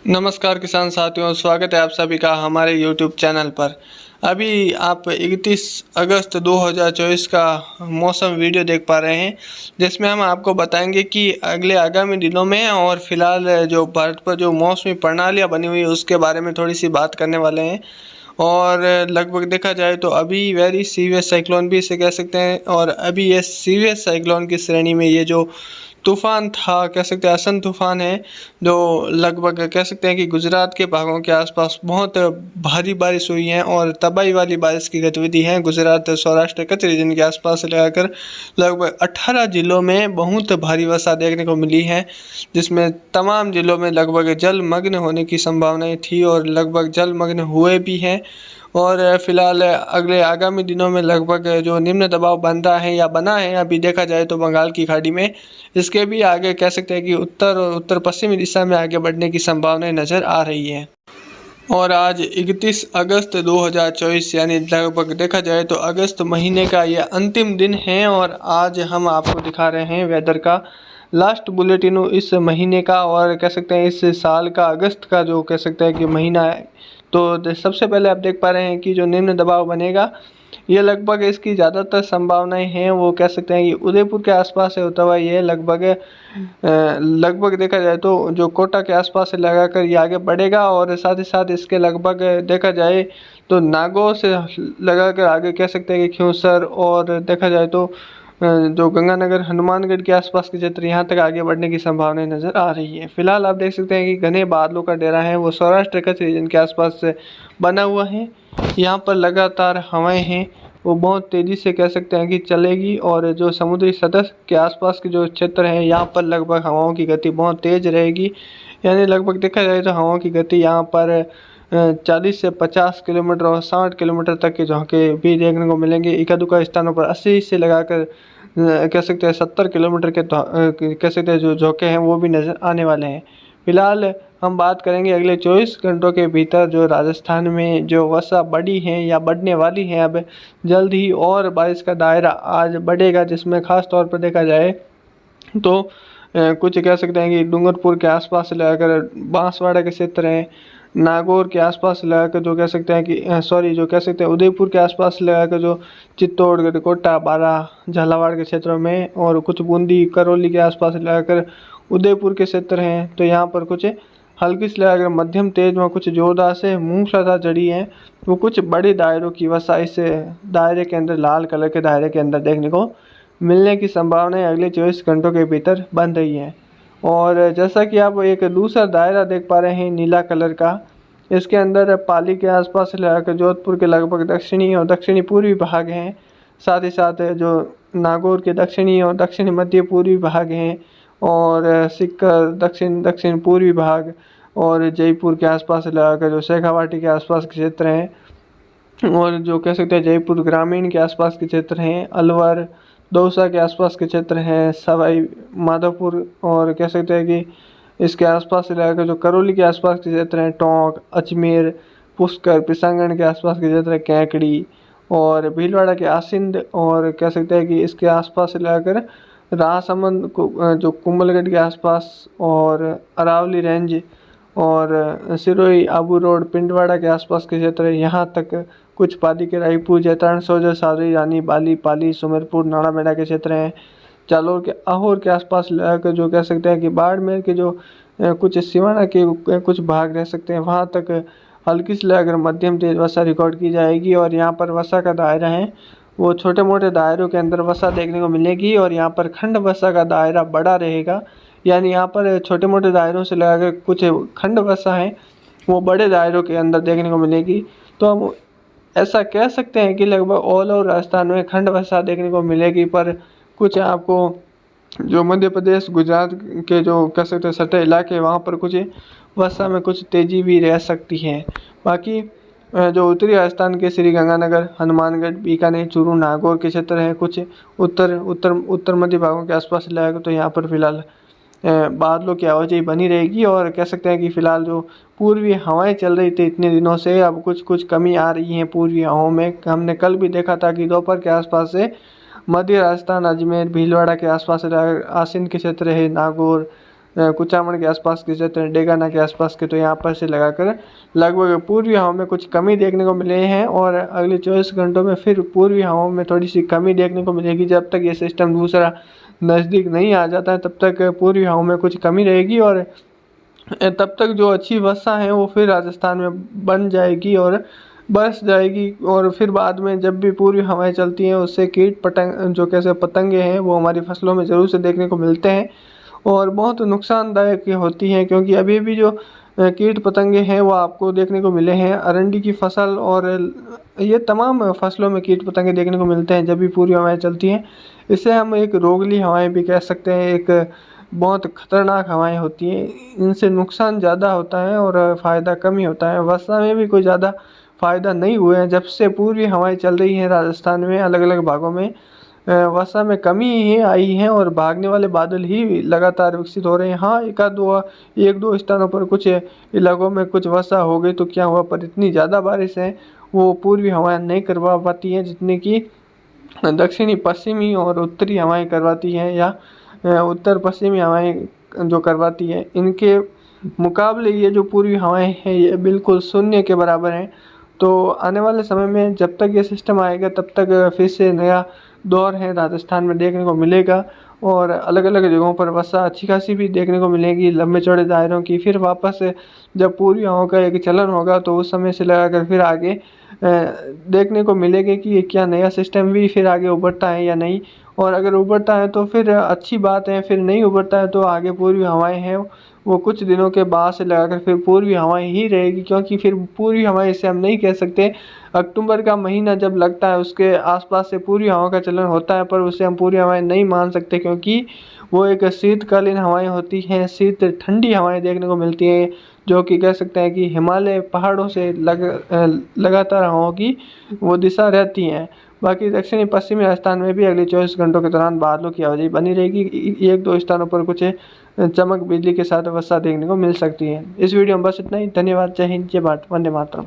नमस्कार किसान साथियों, स्वागत है आप सभी का हमारे YouTube चैनल पर। अभी आप 31 अगस्त 2024 का मौसम वीडियो देख पा रहे हैं, जिसमें हम आपको बताएंगे कि अगले आगामी दिनों में और फिलहाल जो भारत पर जो मौसमी प्रणालियाँ बनी हुई है उसके बारे में थोड़ी सी बात करने वाले हैं। और लगभग देखा जाए तो अभी वेरी सीवियर साइक्लोन भी इसे कह सकते हैं, और अभी ये सीवियर साइक्लोन की श्रेणी में ये जो तूफान था, कह सकते हैं आसन तूफान है, जो लगभग कह सकते हैं कि गुजरात के भागों के आसपास बहुत भारी बारिश हुई है और तबाही वाली बारिश की गतिविधि है। गुजरात, सौराष्ट्र, कच्छ रीजन के आसपास से लगाकर लगभग 18 जिलों में बहुत भारी वर्षा देखने को मिली है, जिसमें तमाम जिलों में लगभग जलमग्न होने की संभावनाएं थी और लगभग जलमग्न हुए भी हैं। और फिलहाल अगले आगामी दिनों में लगभग जो निम्न दबाव बन रहा है या बना है अभी देखा जाए तो बंगाल की खाड़ी में, इसके भी आगे कह सकते हैं कि उत्तर और उत्तर पश्चिमी दिशा में आगे बढ़ने की संभावनाएं नज़र आ रही है। और आज 31 अगस्त 2024 यानी लगभग देखा जाए तो अगस्त महीने का ये अंतिम दिन है, और आज हम आपको दिखा रहे हैं वेदर का लास्ट बुलेटिन इस महीने का, और कह सकते हैं इस साल का अगस्त का जो कह सकते हैं कि महीना है। तो सबसे पहले आप देख पा रहे हैं कि जो निम्न दबाव बनेगा ये लगभग इसकी ज़्यादातर संभावनाएं हैं वो कह सकते हैं कि उदयपुर के आसपास से होता हुआ ये लगभग देखा जाए तो जो कोटा के आसपास से लगाकर ये आगे बढ़ेगा, और साथ ही साथ इसके लगभग देखा जाए तो नागौर से लगाकर आगे कह सकते हैं कि खिंवसर, और देखा जाए तो जो गंगानगर, हनुमानगढ़ के आसपास के क्षेत्र यहाँ तक आगे बढ़ने की संभावनाएं नज़र आ रही है। फिलहाल आप देख सकते हैं कि घने बादलों का डेरा है वो सौराष्ट्र कच्छ रीजन के आसपास से बना हुआ है। यहाँ पर लगातार हवाएं हैं वो बहुत तेज़ी से कह सकते हैं कि चलेगी, और जो समुद्री सतह के आसपास के जो क्षेत्र हैं यहाँ पर लगभग हवाओं की गति बहुत तेज़ रहेगी। यानी लगभग देखा जाए तो हवाओं की गति यहाँ पर 40 से 50 किलोमीटर और 60 किलोमीटर तक के झोंके भी देखने को मिलेंगे। इक्का दुक्का स्थानों पर 80 से लगाकर कह सकते हैं 70 किलोमीटर के कह सकते हैं जो झोंके हैं वो भी नज़र आने वाले हैं। फिलहाल हम बात करेंगे अगले 24 घंटों के भीतर जो राजस्थान में जो वर्षा बढ़ी है या बढ़ने वाली है अब जल्द ही, और बारिश का दायरा आज बढ़ेगा, जिसमें ख़ास तौर पर देखा जाए तो कुछ कह सकते हैं कि डूंगरपुर के आसपास से लगाकर बांसवाड़ा के क्षेत्र हैं, नागौर के आसपास से लगाकर जो कह सकते हैं कि जो कह सकते हैं उदयपुर के आसपास से लगाकर जो चित्तौड़गढ़, कोटा, बारा, झालावाड़ के क्षेत्रों में, और कुछ बूंदी, करौली के आसपास से लगाकर उदयपुर के क्षेत्र हैं, तो यहाँ पर कुछ हल्की से लगाकर मध्यम तेज में कुछ जोरदार से मूसलाधार जड़ी हैं, वो कुछ बड़े दायरों की वर्षा इस दायरे के अंदर, लाल कलर के दायरे के अंदर देखने को मिलने की संभावनाएं अगले 24 घंटों के भीतर बन रही है। और जैसा कि आप एक दूसरा दायरा देख पा रहे हैं नीला कलर का, इसके अंदर पाली के आसपास से लगाकर जोधपुर के लगभग दक्षिणी और दक्षिणी पूर्वी भाग हैं, साथ ही साथ जो नागौर के दक्षिणी और दक्षिणी मध्य पूर्वी भाग हैं, और सीकर दक्षिण दक्षिण पूर्वी भाग, और जयपुर के आसपास से लगाकर जो शेखावाटी के आसपास के क्षेत्र हैं, और जो कह सकते हैं जयपुर ग्रामीण के आसपास के क्षेत्र हैं, अलवर, दौसा के आसपास के क्षेत्र हैं, सवाई माधोपुर, और कह सकते हैं कि इसके आसपास से लगाकर जो करौली के आसपास के क्षेत्र हैं, टोंक, अजमेर, पुष्कर, पिसांगण के आसपास के क्षेत्र है, कैकड़ी, और भीलवाड़ा के आसिंद, और कह सकते हैं कि इसके आसपास से लगाकर राजसमंद जो कुंभलगढ़ के आसपास, और अरावली रेंज, और सिरोही, आबू रोड, पिंडवाड़ा के आसपास के क्षेत्र है, यहाँ तक कुछ पाली के रायपुर, जैतारण, सोजर, सावरी, रानी, बाली, पाली, सुमेरपुर, नाड़ामेड़ा के क्षेत्र हैं, जालौर के अहोर के आसपास लगाकर जो कह सकते हैं कि बाड़मेर के जो कुछ सिवाना के कुछ भाग रह सकते हैं, वहाँ तक हल्की से लगाकर मध्यम तेज वर्षा रिकॉर्ड की जाएगी। और यहाँ पर वर्षा का दायरा है वो छोटे मोटे दायरों के अंदर वर्षा देखने को मिलेगी, और यहाँ पर खंड वर्षा का दायरा बड़ा रहेगा। यानी यहाँ पर छोटे मोटे दायरों से लगाकर कुछ खंड वर्षा है वो बड़े दायरों के अंदर देखने को मिलेगी। तो हम ऐसा कह सकते हैं कि लगभग ऑल ओवर राजस्थान में खंड वर्षा देखने को मिलेगी, पर कुछ आपको जो मध्य प्रदेश, गुजरात के जो कह सकते हैं सटे इलाके, वहाँ पर कुछ वर्षा में कुछ तेज़ी भी रह सकती है। बाकी जो उत्तरी राजस्थान के श्री गंगानगर, हनुमानगढ़, बीकानेर, चूरू, नागौर के क्षेत्र हैं, कुछ उत्तर मध्य भागों के आसपास इलाके, तो यहाँ पर फिलहाल बादलों की आवाजाही बनी रहेगी। और कह सकते हैं कि फिलहाल जो पूर्वी हवाएं चल रही थी इतने दिनों से, अब कुछ कमी आ रही है पूर्वी हवाओं में। हमने कल भी देखा था कि दोपहर के आसपास से मध्य राजस्थान, अजमेर, भीलवाड़ा के आसपास आसिंद के क्षेत्र है, नागौर, कुचामन के आसपास के क्षेत्र, डेगाना के आसपास के, तो यहाँ पर से लगाकर लगभग पूर्वी हवा में कुछ कमी देखने को मिले हैं। और अगले 24 घंटों में फिर पूर्वी हवाओं में थोड़ी सी कमी देखने को मिलेगी। जब तक ये सिस्टम दूसरा नज़दीक नहीं आ जाता है तब तक पूर्वी हवाओं में कुछ कमी रहेगी, और तब तक जो अच्छी वर्षा है वो फिर राजस्थान में बन जाएगी और बरस जाएगी। और फिर बाद में जब भी पूर्वी हवाएं चलती हैं उससे कीट पतंग जो कैसे पतंगे हैं वो हमारी फसलों में ज़रूर से देखने को मिलते हैं और बहुत नुकसानदायक होती हैं, क्योंकि अभी भी जो कीट पतंगे हैं वो आपको देखने को मिले हैं अरंडी की फसल, और ये तमाम फसलों में कीट पतंगे देखने को मिलते हैं जब भी पूर्वी हवाएं चलती हैं। इसे हम एक रोगली हवाएं भी कह सकते हैं, एक बहुत खतरनाक हवाएं होती हैं। इनसे नुकसान ज़्यादा होता है और फ़ायदा कम ही होता है। वर्षा में भी कोई ज़्यादा फ़ायदा नहीं हुए हैं जब से पूर्वी हवाएं चल रही हैं राजस्थान में अलग अलग भागों में। वर्षा में कमी ही आई है और भागने वाले बादल ही लगातार विकसित हो रहे हैं। हाँ, एक दो स्थानों पर कुछ इलाकों में कुछ वर्षा हो गई तो क्या हुआ, पर इतनी ज़्यादा बारिश है वो पूर्वी हवाएं नहीं करवा पाती हैं जितनी कि दक्षिणी पश्चिमी और उत्तरी हवाएं करवाती हैं, या उत्तर पश्चिमी हवाएं जो करवाती हैं। इनके मुकाबले ये जो पूर्वी हवाएं हैं ये बिल्कुल शून्य के बराबर हैं। तो आने वाले समय में जब तक ये सिस्टम आएगा तब तक फिर से नया दौर है राजस्थान में देखने को मिलेगा, और अलग अलग जगहों पर वर्षा अच्छी खासी भी देखने को मिलेगी लंबे चौड़े दायरों की। फिर वापस जब पूर्वी हवाओं का एक चलन होगा तो उस समय से लगाकर फिर आगे देखने को मिलेगा कि ये क्या नया सिस्टम भी फिर आगे उभरता है या नहीं। और अगर उभरता है तो फिर अच्छी बात है, फिर नहीं उभरता है तो आगे पूर्वी हवाएं हैं वो कुछ दिनों के बाद से लगाकर फिर पूर्वी हवाएं ही रहेगी, क्योंकि फिर पूर्वी हवाएं इसे हम नहीं कह सकते। अक्टूबर का महीना जब लगता है उसके आसपास से पूर्वी हवा का चलन होता है, पर उसे हम पूर्वी हवाएं नहीं मान सकते क्योंकि वो एक शीतकालीन हवाएं होती हैं, शीत ठंडी हवाएं देखने को मिलती हैं, जो कि कह सकते हैं कि हिमालय पहाड़ों से लगातार हवाओं की वो दिशा रहती हैं। बाकी दक्षिणी पश्चिमी राजस्थान में भी अगले 24 घंटों के दौरान बादलों की आवाजाही बनी रहेगी। एक दो स्थानों पर कुछ चमक बिजली के साथ वर्षा देखने को मिल सकती है। इस वीडियो में बस इतना ही। धन्यवाद। जय हिंद, जय भारत, वंदे मातरम।